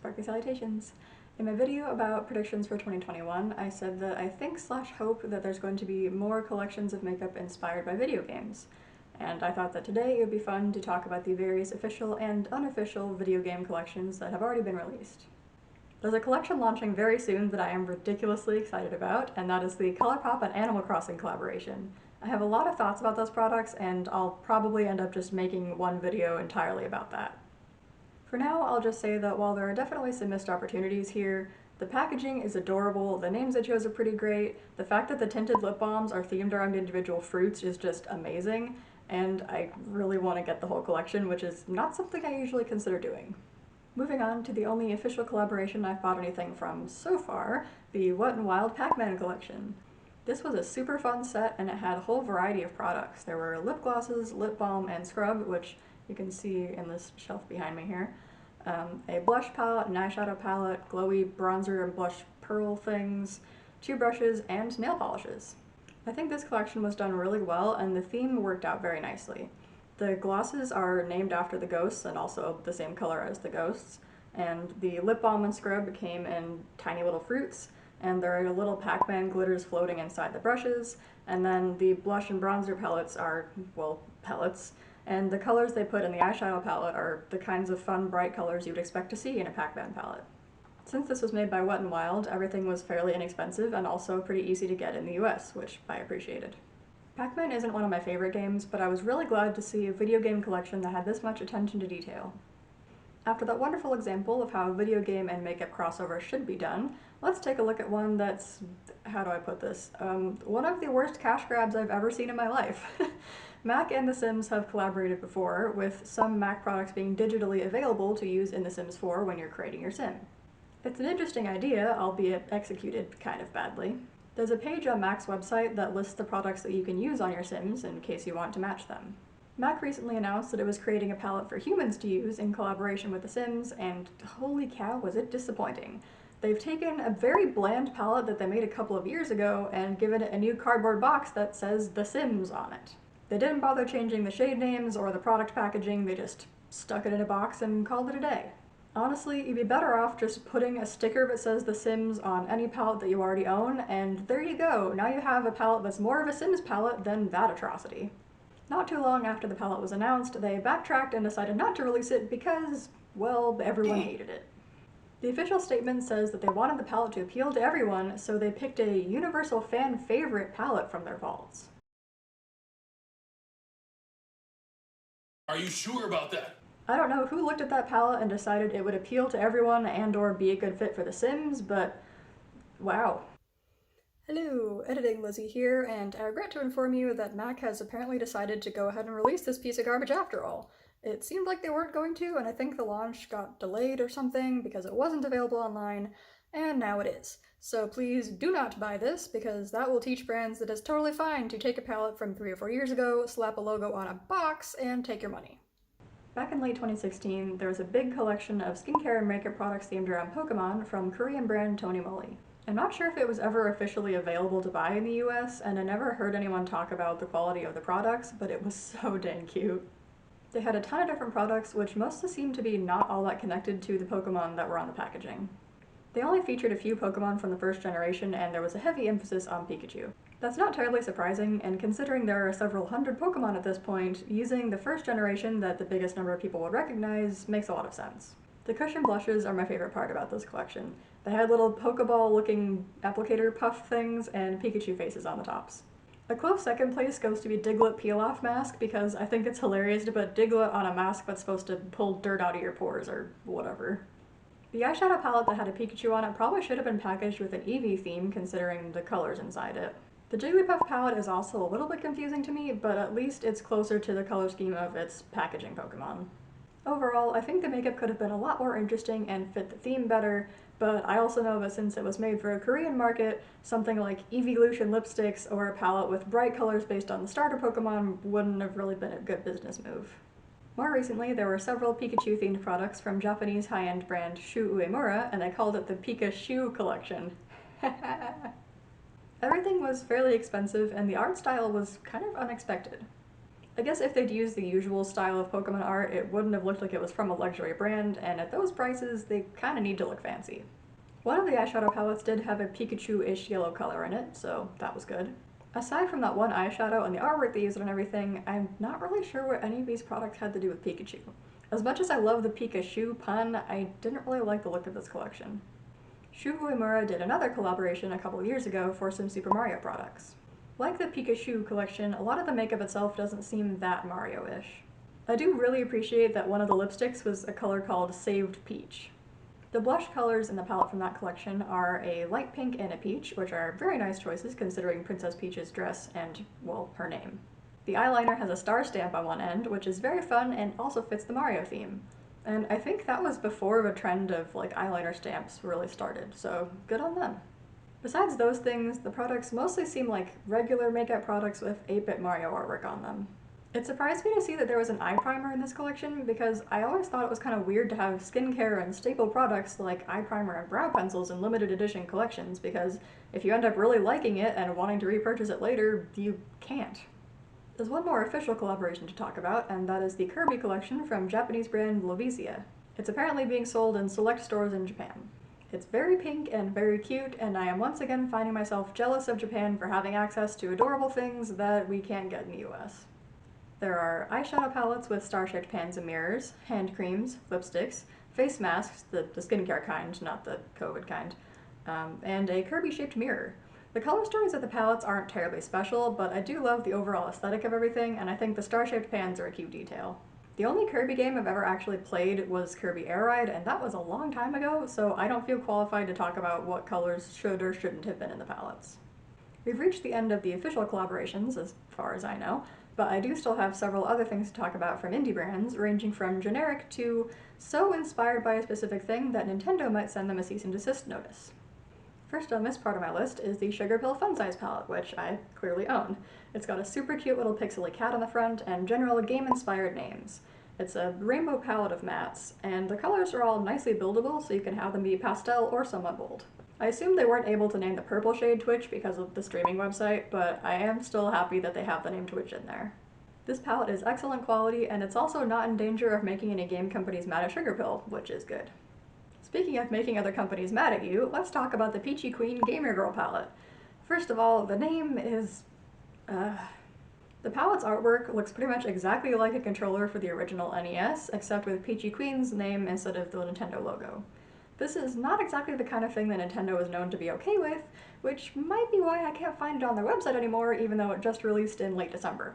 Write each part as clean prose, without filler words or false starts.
Sparkly salutations! In my video about predictions for 2021, I said that I think/hope that there's going to be more collections of makeup inspired by video games. And I thought that today it would be fun to talk about the various official and unofficial video game collections that have already been released. There's a collection launching very soon that I am ridiculously excited about, and that is the ColourPop and Animal Crossing collaboration. I have a lot of thoughts about those products, and I'll probably end up just making one video entirely about that. For now, I'll just say that while there are definitely some missed opportunities here, the packaging is adorable, the names they chose are pretty great, the fact that the tinted lip balms are themed around individual fruits is just amazing, and I really want to get the whole collection, which is not something I usually consider doing. Moving on to the only official collaboration I've bought anything from so far, the Wet n Wild Pac-Man collection. This was a super fun set, and it had a whole variety of products. There were lip glosses, lip balm, and scrub, which you can see in this shelf behind me here. A blush palette, an eyeshadow palette, glowy bronzer and blush pearl things, 2 brushes, and nail polishes. I think this collection was done really well, and the theme worked out very nicely. The glosses are named after the ghosts and also the same color as the ghosts, and the lip balm and scrub came in tiny little fruits, and there are little Pac-Man glitters floating inside the brushes, and then the blush and bronzer palettes are, well, pellets, and the colors they put in the eyeshadow palette are the kinds of fun, bright colors you'd expect to see in a Pac-Man palette. Since this was made by Wet n Wild, everything was fairly inexpensive and also pretty easy to get in the US, which I appreciated. Pac-Man isn't one of my favorite games, but I was really glad to see a video game collection that had this much attention to detail. After that wonderful example of how video game and makeup crossover should be done, let's take a look at one that's, how do I put this, one of the worst cash grabs I've ever seen in my life. Mac and The Sims have collaborated before, with some Mac products being digitally available to use in The Sims 4 when you're creating your sim. It's an interesting idea, albeit executed kind of badly. There's a page on Mac's website that lists the products that you can use on your Sims in case you want to match them. Mac recently announced that it was creating a palette for humans to use in collaboration with The Sims, and holy cow, was it disappointing. They've taken a very bland palette that they made a couple of years ago and given it a new cardboard box that says The Sims on it. They didn't bother changing the shade names or the product packaging, they just stuck it in a box and called it a day. Honestly, you'd be better off just putting a sticker that says The Sims on any palette that you already own, and there you go, now you have a palette that's more of a Sims palette than that atrocity. Not too long after the palette was announced, they backtracked and decided not to release it because, well, everyone hated it. The official statement says that they wanted the palette to appeal to everyone, so they picked a universal fan favorite palette from their vaults. Are you sure about that? I don't know who looked at that palette and decided it would appeal to everyone and/or be a good fit for The Sims, but wow. Hello, Editing Lizzie here, and I regret to inform you that Mac has apparently decided to go ahead and release this piece of garbage after all. It seemed like they weren't going to, and I think the launch got delayed or something because it wasn't available online, and now it is. So please do not buy this, because that will teach brands that it's totally fine to take a palette from 3 or 4 years ago, slap a logo on a box, and take your money. Back in late 2016, there was a big collection of skincare and makeup products themed around Pokemon from Korean brand Tony Moly. I'm not sure if it was ever officially available to buy in the US, and I never heard anyone talk about the quality of the products, but it was so dang cute. They had a ton of different products, which mostly seemed to be not all that connected to the Pokemon that were on the packaging. They only featured a few Pokemon from the first generation, and there was a heavy emphasis on Pikachu. That's not terribly surprising, and considering there are several hundred Pokemon at this point, using the first generation that the biggest number of people would recognize makes a lot of sense. The cushion blushes are my favorite part about this collection. They had little Pokeball-looking applicator puff things and Pikachu faces on the tops. A close second place goes to be Diglett Peel-Off Mask, because I think it's hilarious to put Diglett on a mask that's supposed to pull dirt out of your pores or whatever. The eyeshadow palette that had a Pikachu on it probably should have been packaged with an Eevee theme considering the colors inside it. The Jigglypuff palette is also a little bit confusing to me, but at least it's closer to the color scheme of its packaging Pokemon. Overall, I think the makeup could have been a lot more interesting and fit the theme better, but I also know that since it was made for a Korean market, something like Eeveelution lipsticks or a palette with bright colors based on the starter Pokemon wouldn't have really been a good business move. More recently, there were several Pikachu-themed products from Japanese high-end brand Shu Uemura, and they called it the Pika Shu collection. Everything was fairly expensive, and the art style was kind of unexpected. I guess if they'd used the usual style of Pokemon art, it wouldn't have looked like it was from a luxury brand, and at those prices, they kinda need to look fancy. One of the eyeshadow palettes did have a Pikachu-ish yellow color in it, so that was good. Aside from that one eyeshadow and the artwork they used and everything, I'm not really sure what any of these products had to do with Pikachu. As much as I love the Pikachu pun, I didn't really like the look of this collection. Shu Uemura did another collaboration a couple years ago for some Super Mario products. Like the Pikachu collection, a lot of the makeup itself doesn't seem that Mario-ish. I do really appreciate that one of the lipsticks was a color called Saved Peach. The blush colors in the palette from that collection are a light pink and a peach, which are very nice choices considering Princess Peach's dress and, well, her name. The eyeliner has a star stamp on one end, which is very fun and also fits the Mario theme. And I think that was before the trend of eyeliner stamps really started, so good on them. Besides those things, the products mostly seem like regular makeup products with 8-bit Mario artwork on them. It surprised me to see that there was an eye primer in this collection because I always thought it was kind of weird to have skincare and staple products like eye primer and brow pencils in limited edition collections because if you end up really liking it and wanting to repurchase it later, you can't. There's one more official collaboration to talk about, and that is the Kirby collection from Japanese brand Lovisia. It's apparently being sold in select stores in Japan. It's very pink and very cute, and I am once again finding myself jealous of Japan for having access to adorable things that we can't get in the US. There are eyeshadow palettes with star-shaped pans and mirrors, hand creams, lipsticks, face masks, the skincare kind, not the COVID kind, and a Kirby-shaped mirror. The color stories of the palettes aren't terribly special, but I do love the overall aesthetic of everything, and I think the star-shaped pans are a cute detail. The only Kirby game I've ever actually played was Kirby Air Ride, and that was a long time ago, so I don't feel qualified to talk about what colors should or shouldn't have been in the palettes. We've reached the end of the official collaborations, as far as I know, but I do still have several other things to talk about from indie brands, ranging from generic to so inspired by a specific thing that Nintendo might send them a cease and desist notice. First on this part of my list is the Sugar Pill Fun Size palette, which I clearly own. It's got a super cute little pixely cat on the front and general game-inspired names. It's a rainbow palette of mattes, and the colors are all nicely buildable so you can have them be pastel or somewhat bold. I assume they weren't able to name the purple shade Twitch because of the streaming website, but I am still happy that they have the name Twitch in there. This palette is excellent quality, and it's also not in danger of making any game companies mad at Sugar Pill, which is good. Speaking of making other companies mad at you, let's talk about the Peachy Queen Gamer Girl palette. First of all, the name is... The palette's artwork looks pretty much exactly like a controller for the original NES, except with Peachy Queen's name instead of the Nintendo logo. This is not exactly the kind of thing that Nintendo is known to be okay with, which might be why I can't find it on their website anymore, even though it just released in late December.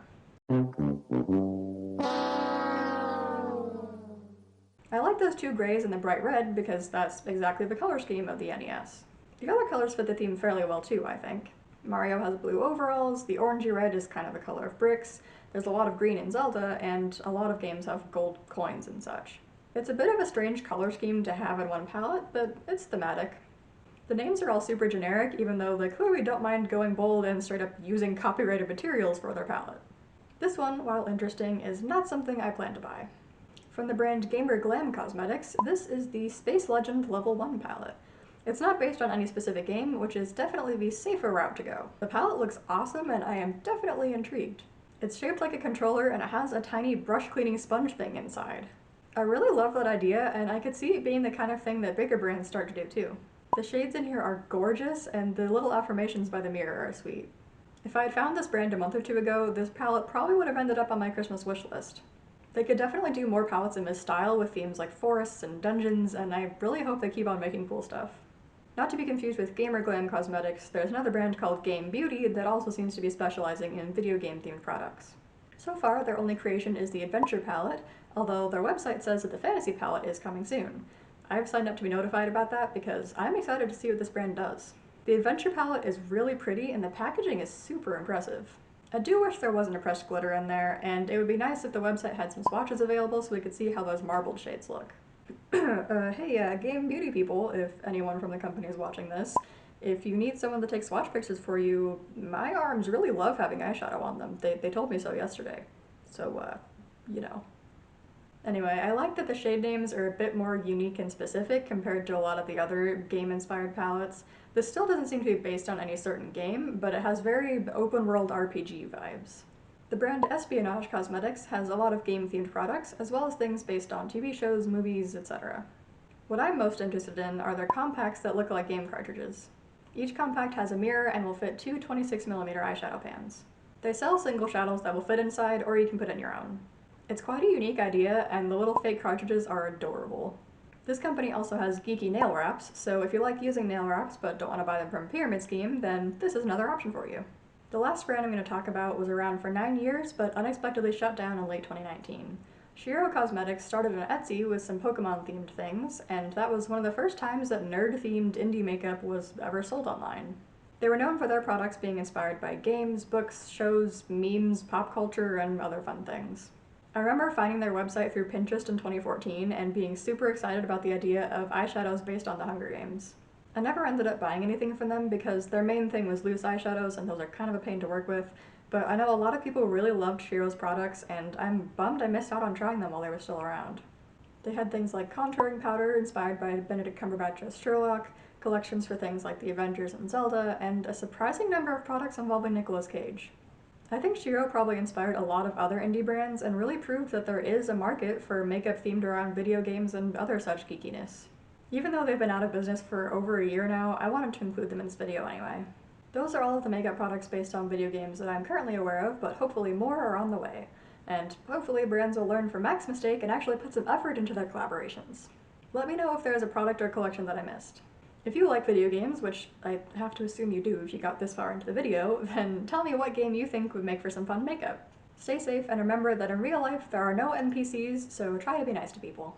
I like those two grays and the bright red because that's exactly the color scheme of the NES. The other colors fit the theme fairly well too, I think. Mario has blue overalls, the orangey red is kind of the color of bricks, there's a lot of green in Zelda, and a lot of games have gold coins and such. It's a bit of a strange color scheme to have in one palette, but it's thematic. The names are all super generic, even though they clearly don't mind going bold and straight up using copyrighted materials for their palette. This one, while interesting, is not something I plan to buy. From the brand Gamer Glam Cosmetics, this is the Space Legend Level 1 palette. It's not based on any specific game, which is definitely the safer route to go. The palette looks awesome and I am definitely intrigued. It's shaped like a controller and it has a tiny brush cleaning sponge thing inside. I really love that idea and I could see it being the kind of thing that bigger brands start to do too. The shades in here are gorgeous and the little affirmations by the mirror are sweet. If I had found this brand a month or two ago, this palette probably would have ended up on my Christmas wish list. They could definitely do more palettes in this style with themes like forests and dungeons, and I really hope they keep on making cool stuff. Not to be confused with Gamer Glam Cosmetics, there's another brand called Game Beauty that also seems to be specializing in video game themed products. So far, their only creation is the Adventure palette, although their website says that the Fantasy palette is coming soon. I've signed up to be notified about that because I'm excited to see what this brand does. The Adventure palette is really pretty and the packaging is super impressive. I do wish there wasn't a pressed glitter in there, and it would be nice if the website had some swatches available so we could see how those marbled shades look. Hey, Game Beauty people, if anyone from the company is watching this, if you need someone to take swatch pictures for you, my arms really love having eyeshadow on them. They told me so yesterday. So, you know. Anyway, I like that the shade names are a bit more unique and specific compared to a lot of the other game-inspired palettes. This still doesn't seem to be based on any certain game, but it has very open-world RPG vibes. The The brand Espionage Cosmetics has a lot of game-themed products, as well as things based on TV shows, movies, etc. What I'm most interested in are their compacts that look like game cartridges. Each compact has a mirror and will fit two 26mm eyeshadow pans. They sell single shadows that will fit inside, or you can put in your own. It's quite a unique idea, and the little fake cartridges are adorable. This company also has geeky nail wraps, so if you like using nail wraps but don't want to buy them from a pyramid scheme, then this is another option for you. The last brand I'm going to talk about was around for 9 years, but unexpectedly shut down in late 2019. Shiro Cosmetics started on Etsy with some Pokemon-themed things, and that was one of the first times that nerd-themed indie makeup was ever sold online. They were known for their products being inspired by games, books, shows, memes, pop culture, and other fun things. I remember finding their website through Pinterest in 2014 and being super excited about the idea of eyeshadows based on the Hunger Games. I never ended up buying anything from them because their main thing was loose eyeshadows, and those are kind of a pain to work with, but I know a lot of people really loved Shiro's products, and I'm bummed I missed out on trying them while they were still around. They had things like contouring powder inspired by Benedict Cumberbatch's Sherlock, collections for things like the Avengers and Zelda, and a surprising number of products involving Nicolas Cage. I think Shiro probably inspired a lot of other indie brands and really proved that there is a market for makeup themed around video games and other such geekiness. Even though they've been out of business for over a year now, I wanted to include them in this video anyway. Those are all of the makeup products based on video games that I'm currently aware of, but hopefully more are on the way. And hopefully brands will learn from Mac's mistake and actually put some effort into their collaborations. Let me know if there's a product or collection that I missed. If you like video games, which I have to assume you do if you got this far into the video, then tell me what game you think would make for some fun makeup. Stay safe and remember that in real life there are no NPCs, so try to be nice to people.